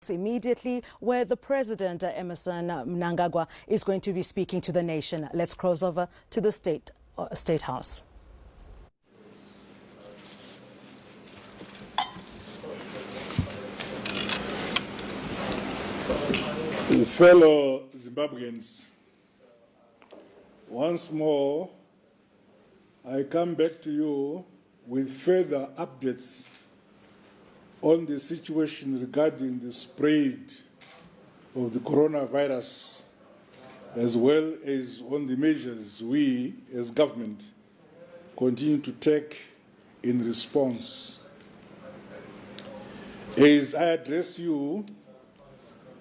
House immediately, where the President, Emerson Mnangagwa, is going to be speaking to the nation. Let's cross over to the State House. Fellow Zimbabweans, once more, I come back to you with further updates on the situation regarding the spread of the coronavirus, as well as on the measures we, as government, continue to take in response. As I address you,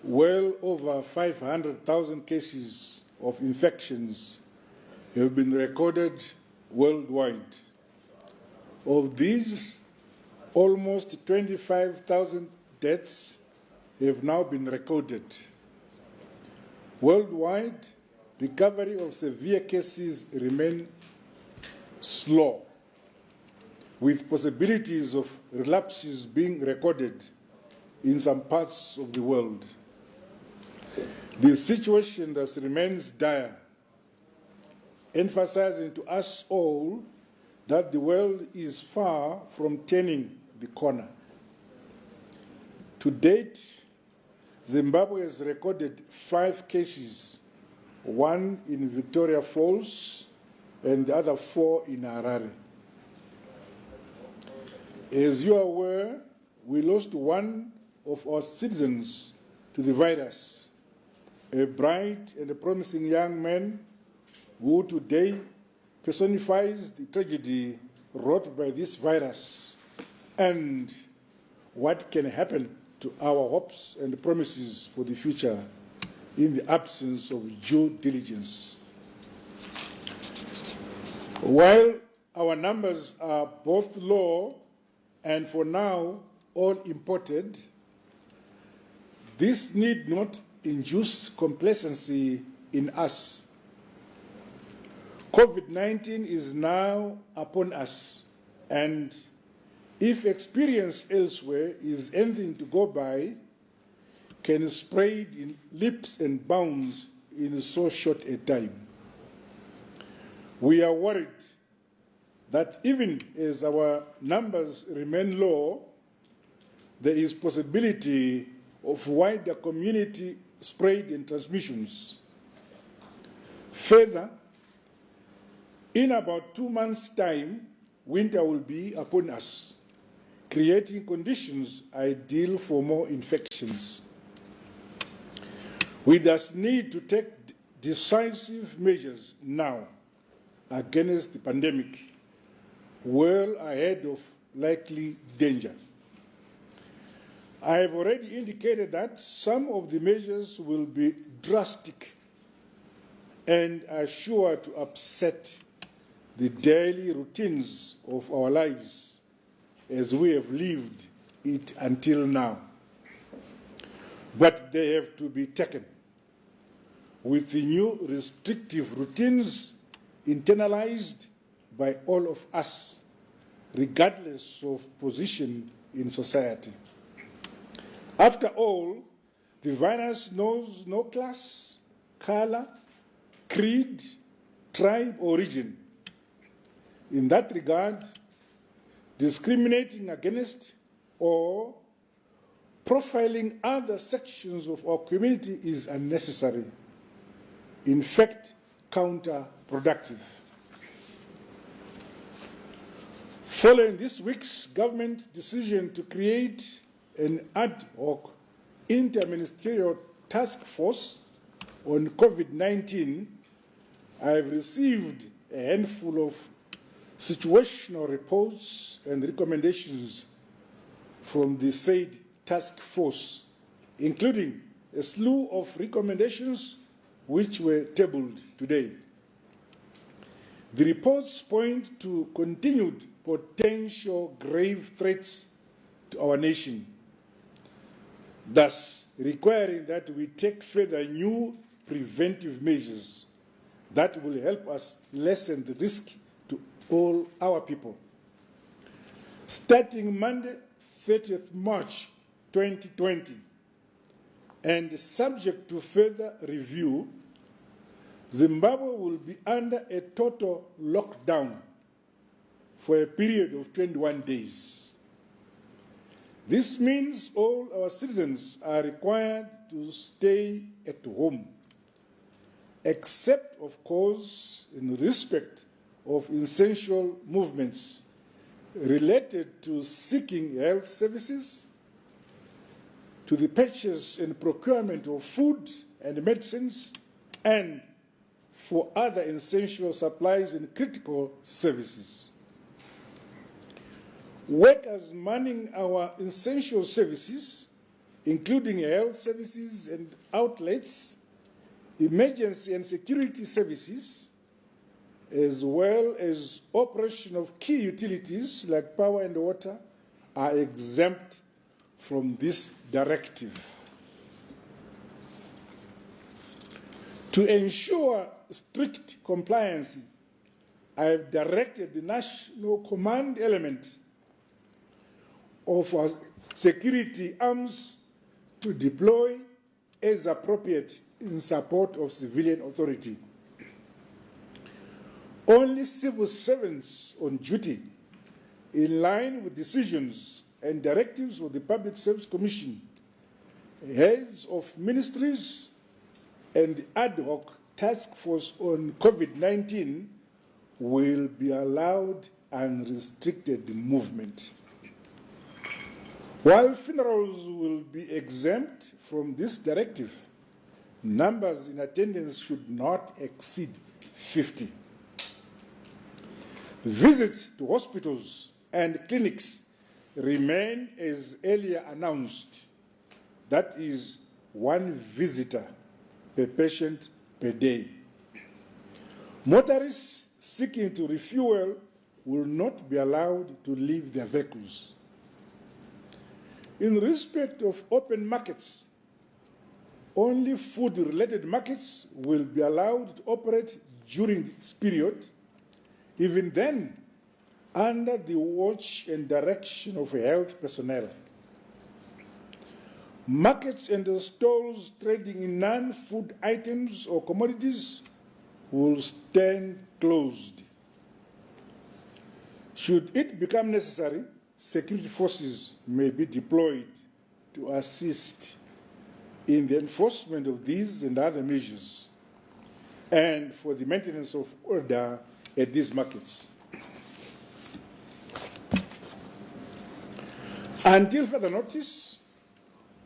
well over 500,000 cases of infections have been recorded worldwide. Of these, almost 25,000 deaths have now been recorded. Worldwide, recovery of severe cases remain slow, with possibilities of relapses being recorded in some parts of the world. The situation thus remains dire, emphasizing to us all that the world is far from turning the corner. To date, Zimbabwe has recorded 5 cases, 1 in Victoria Falls and the other 4 in Harare. As you are aware, we lost one of our citizens to the virus, a bright and a promising young man who today personifies the tragedy wrought by this virus and what can happen to our hopes and promises for the future in the absence of due diligence. While our numbers are both low and for now all imported, this need not induce complacency in us. COVID-19 is now upon us, and if experience elsewhere is anything to go by, can spread in leaps and bounds in so short a time. We are worried that even as our numbers remain low, there is possibility of wider community spread and transmissions. Further, in about 2 months' time, winter will be upon us, creating conditions ideal for more infections. We thus need to take decisive measures now against the pandemic, well ahead of likely danger. I have already indicated that some of the measures will be drastic and are sure to upset the daily routines of our lives as we have lived it until now. But they have to be taken with the new restrictive routines internalized by all of us, regardless of position in society. After all, the virus knows no class, color, creed, tribe, or region. In that regard, discriminating against or profiling other sections of our community is unnecessary, in fact, counterproductive. Following this week's government decision to create an ad hoc interministerial task force on COVID-19, I have received a handful of situational reports and recommendations from the said task force, including a slew of recommendations which were tabled today. The reports point to continued potential grave threats to our nation, thus requiring that we take further new preventive measures that will help us lessen the risk to all our people. Starting Monday, 30th March 2020, and subject to further review, Zimbabwe will be under a total lockdown for a period of 21 days. This means all our citizens are required to stay at home, except, of course, in respect of essential movements related to seeking health services, to the purchase and procurement of food and medicines, and for other essential supplies and critical services. Workers manning our essential services, including health services and outlets, emergency and security services, as well as operation of key utilities like power and water, are exempt from this directive. To ensure strict compliance, I have directed the national command element of our security arms to deploy as appropriate in support of civilian authority. Only civil servants on duty, in line with decisions and directives of the Public Service Commission, heads of ministries, and the ad hoc task force on COVID-19 will be allowed unrestricted movement. While funerals will be exempt from this directive, numbers in attendance should not exceed 50. Visits to hospitals and clinics remain as earlier announced. That is, one visitor per patient per day. Motorists seeking to refuel will not be allowed to leave their vehicles. In respect of open markets, only food-related markets will be allowed to operate during this period, even then under the watch and direction of health personnel. Markets and stalls trading in non-food items or commodities will stand closed. Should it become necessary, security forces may be deployed to assist in the enforcement of these and other measures and for the maintenance of order at these markets. Until further notice,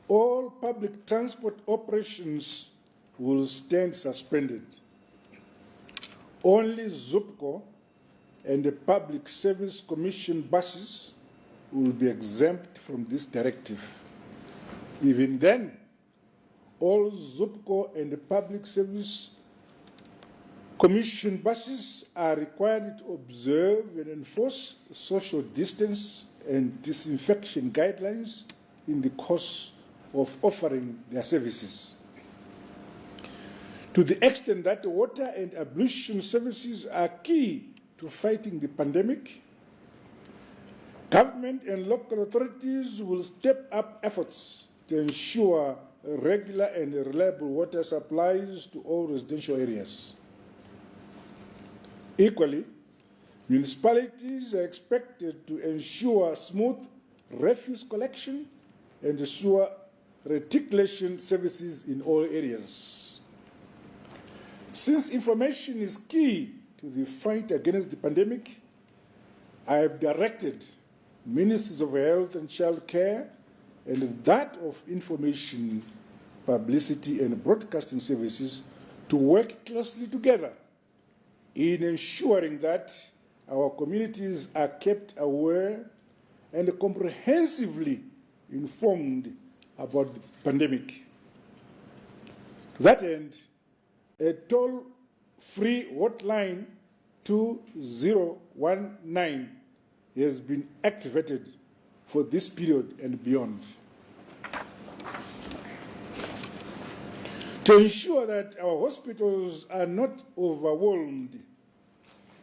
all public transport operations will stand suspended. Only ZUPCO and the Public Service Commission buses will be exempt from this directive. Even then, all ZUPCO and the Public Service Commission buses are required to observe and enforce social distance and disinfection guidelines in the course of offering their services. To the extent that water and ablution services are key to fighting the pandemic, government and local authorities will step up efforts to ensure regular and reliable water supplies to all residential areas. Equally, municipalities are expected to ensure smooth refuse collection and sewer reticulation services in all areas. Since information is key to the fight against the pandemic, I have directed Ministers of Health and Child Care and that of Information, Publicity and Broadcasting Services to work closely together in ensuring that our communities are kept aware and comprehensively informed about the pandemic. To that end, a toll-free hotline 2019 has been activated for this period and beyond. To ensure that our hospitals are not overwhelmed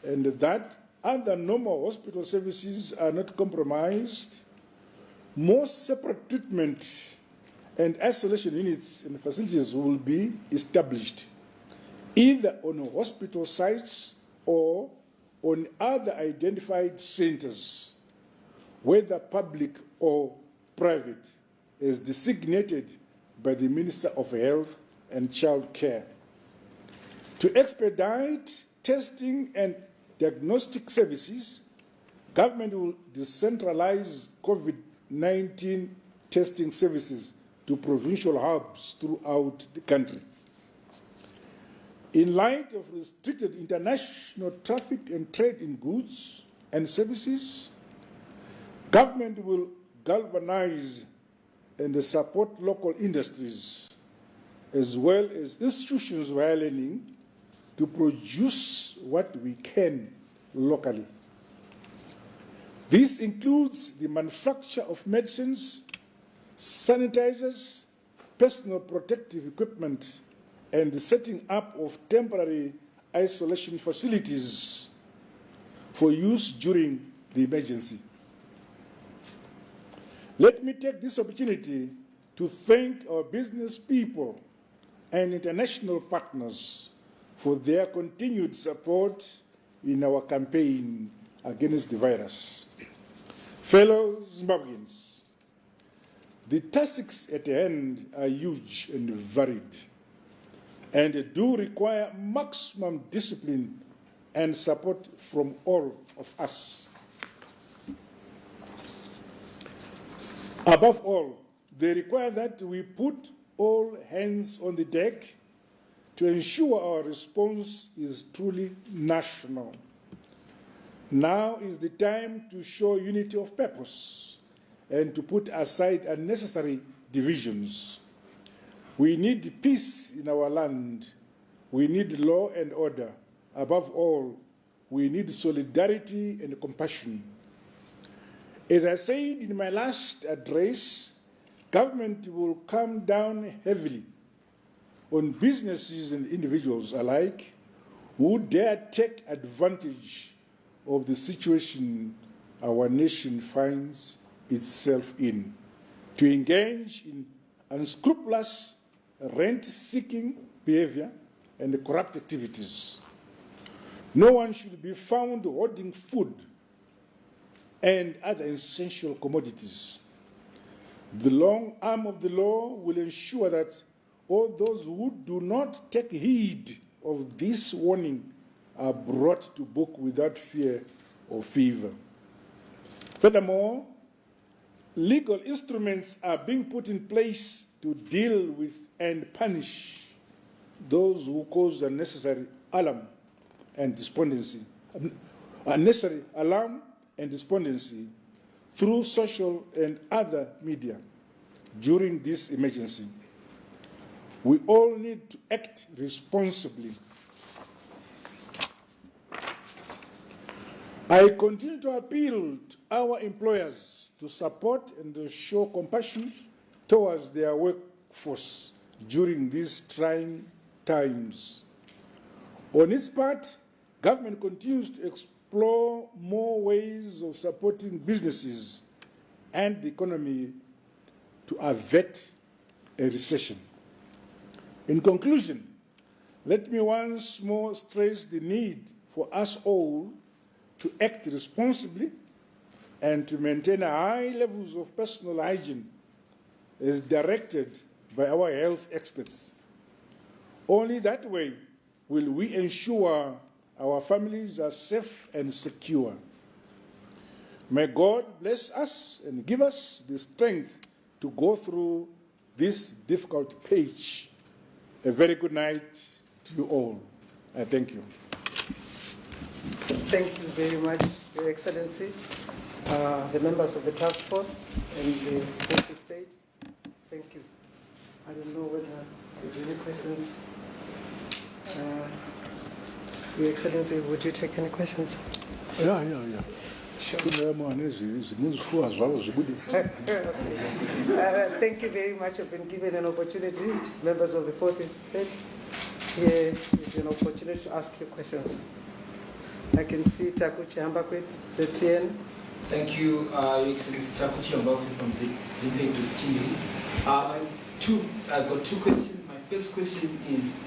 and that other normal hospital services are not compromised, more separate treatment and isolation units and facilities will be established, either on hospital sites or on other identified centers, whether public or private, as designated by the Minister of Health and Child Care. To expedite testing and diagnostic services, government will decentralize COVID-19 testing services to provincial hubs throughout the country. In light of restricted international traffic and trade in goods and services, government will galvanize and support local industries as well as institutions of higher learning to produce what we can locally. This includes the manufacture of medicines, sanitizers, personal protective equipment, and the setting up of temporary isolation facilities for use during the emergency. Let me take this opportunity to thank our business people and international partners for their continued support in our campaign against the virus. Fellow Zimbabweans, the tasks at hand are huge and varied, and do require maximum discipline and support from all of us. Above all, they require that we put all hands on the deck to ensure our response is truly national. Now is the time to show unity of purpose and to put aside unnecessary divisions. We need peace in our land. We need law and order. Above all, we need solidarity and compassion. As I said in my last address, government will come down heavily on businesses and individuals alike who dare take advantage of the situation our nation finds itself in, to engage in unscrupulous rent-seeking behavior and corrupt activities. No one should be found hoarding food and other essential commodities. The long arm of the law will ensure that all those who do not take heed of this warning are brought to book without fear or favor. Furthermore, legal instruments are being put in place to deal with and punish those who cause unnecessary alarm and despondency, through social and other media during this emergency. We all need to act responsibly. I continue to appeal to our employers to support and to show compassion towards their workforce during these trying times. On its part, government continues to explore more ways of supporting businesses and the economy to avert a recession. In conclusion, let me once more stress the need for us all to act responsibly and to maintain high levels of personal hygiene as directed by our health experts. Only that way will we ensure our families are safe and secure. May God bless us and give us the strength to go through this difficult page. A very good night to you all. I thank you. Thank you very much, Your Excellency, the members of the task force and the Fourth Estate. Thank you. I don't know whether there's any questions. Your Excellency, would you take any questions? Yeah. Sure. Thank you very much. I've been given an opportunity, members of the Fourth Estate. Here is an opportunity to ask you questions. I can see Takuchi Ambakwet, ZTN. Thank you, Your Excellency. Takuchi Ambakwet from Zimbabwe TV. My I've got two questions. My first question is,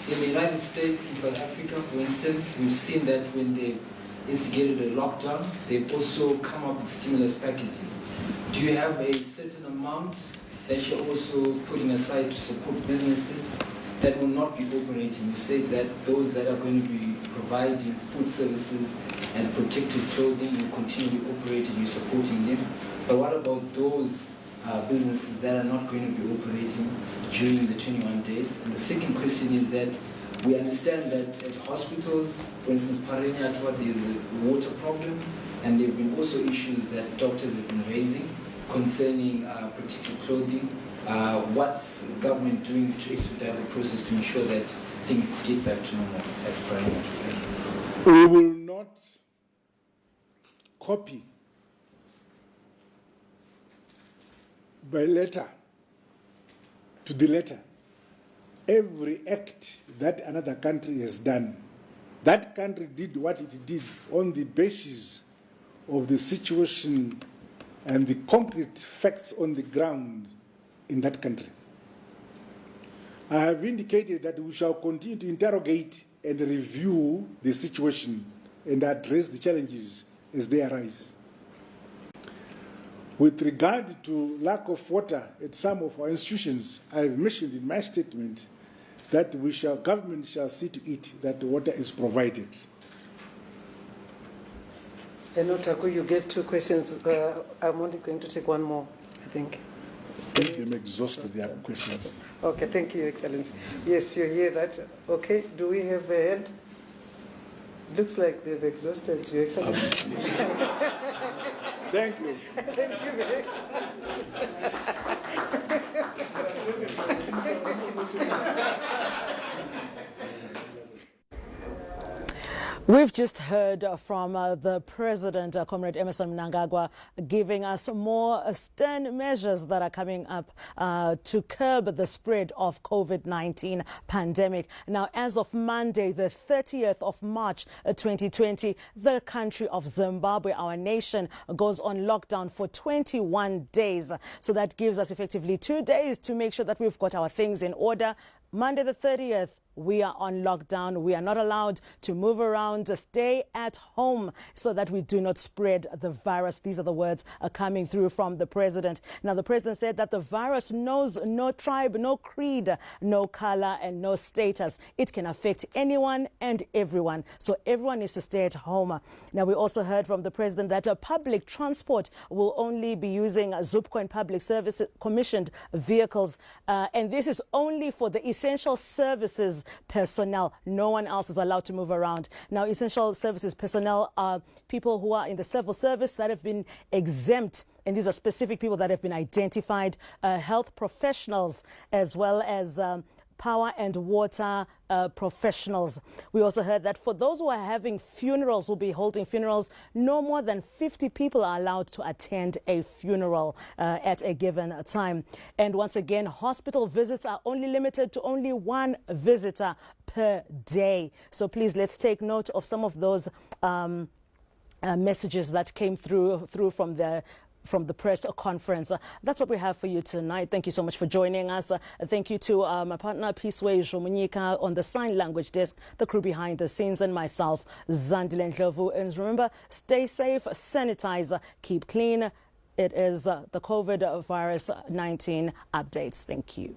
in the United States, in South Africa, for instance, we've seen that when they've instigated a lockdown, they've also come up with stimulus packages. Do you have a certain amount that you're also putting aside to support businesses that will not be operating? You say that those that are going to be providing food services and protective clothing will continue operating, you're supporting them. But what about those businesses that are not going to be operating during the 21 days? And the second question is that we understand that at hospitals, for instance, Parenyatwa, there's a water problem, and there have been also issues that doctors have been raising concerning protective clothing. What's the government doing to expedite the process to ensure that things get back to normal at Parenyatwa? We will not copy by letter to the letter every act that another country has done. That country did what it did on the basis of the situation and the concrete facts on the ground in that country. I have indicated that we shall continue to interrogate and review the situation and address the challenges as they arise. With regard to lack of water at some of our institutions, I have mentioned in my statement that government shall see to it that water is provided. I know, Taku, you gave two questions. I'm only going to take one more, I think. Let them exhaust their questions. Okay, thank you, Excellency. Yes, you hear that. Okay, do we have a hand? Looks like they've exhausted you, Excellency. Thank you. Thank you very We've just heard from the President, Comrade Emmerson Mnangagwa, giving us more stern measures that are coming up to curb the spread of COVID-19 pandemic. Now, as of Monday, the 30th of March 2020, the country of Zimbabwe, our nation, goes on lockdown for 21 days. So that gives us effectively 2 days to make sure that we've got our things in order. Monday the 30th, we are on lockdown. We are not allowed to move around, to stay at home so that we do not spread the virus. These are the words coming through from the president. Now, the president said that the virus knows no tribe, no creed, no color, and no status. It can affect anyone and everyone. So everyone needs to stay at home. Now, we also heard from the president that public transport will only be using ZUPCO and public services commissioned vehicles. And this is only for the essential services personnel. No one else is allowed to move around. Now, essential services personnel are people who are in the civil service that have been exempt, and these are specific people that have been identified, health professionals, as well as power and water professionals. We also heard that for those who are having funerals, will be holding funerals, no more than 50 people are allowed to attend a funeral at a given time. And once again, hospital visits are only limited to only one visitor per day. So please, let's take note of some of those messages that came through from the press conference. That's what we have for you tonight. Thank you so much for joining us. Thank you to my partner, Peaceway Jomunyika, on the sign language desk, the crew behind the scenes, and myself, Zandile Ndlovu. And remember, stay safe, sanitize, keep clean. It is the COVID-19 updates. Thank you.